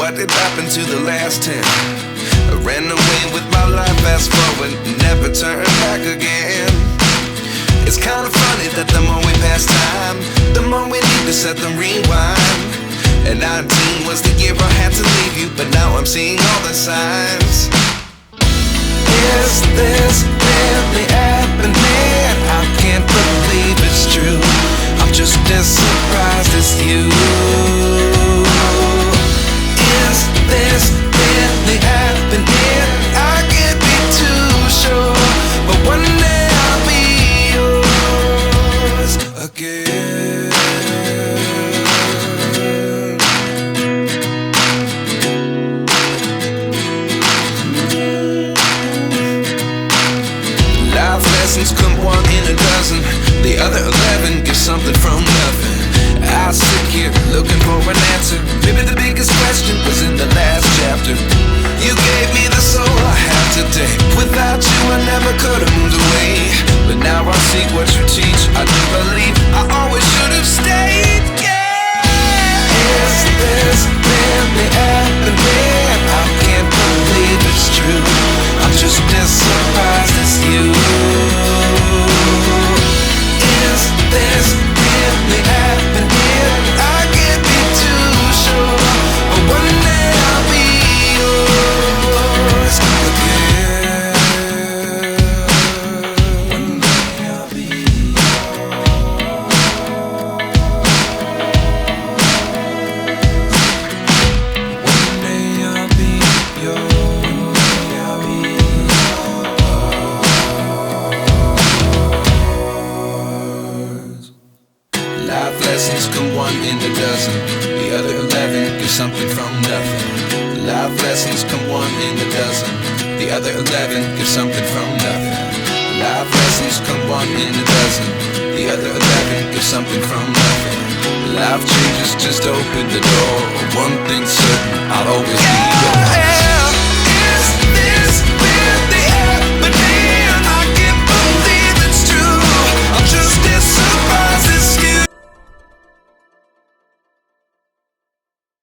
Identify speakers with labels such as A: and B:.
A: what did happen to the last 10? I ran away with my life, fast forward, never turn back again. It's kind of funny that the more we pass time, the more we need to set them rewind. And 19 was the year I had to leave you, but now I'm seeing all the signs. Is this really happening? I can't believe it's true. I'm just as surprised as you. Is this really happening? I can't be too sure, but one day I'll be yours again. Life lessons come one in a dozen. The other 11 get something from nothing. I sit here looking for an answer. Maybe the biggest question was in the last chapter. You gave me the soul I have today. Without you I never could have moved away. But now I see what you teach. I do believe I always should have stayed. Yeah. Is this really happening? I can't believe it's true. I'm just as surprised as you. Is this really happening? I can't be too sure, but one day I'll be yours again. One day I'll be yours. One day I'll be yours. One day I'll be yours. Life lessons come one in a dozen. The other 11 give something from nothing. Life lessons come one in a dozen. The other 11 give something from nothing. Life lessons come one in a dozen. The other 11 give something from nothing. Life changes just open the door. One thing's certain, I'll always be yours.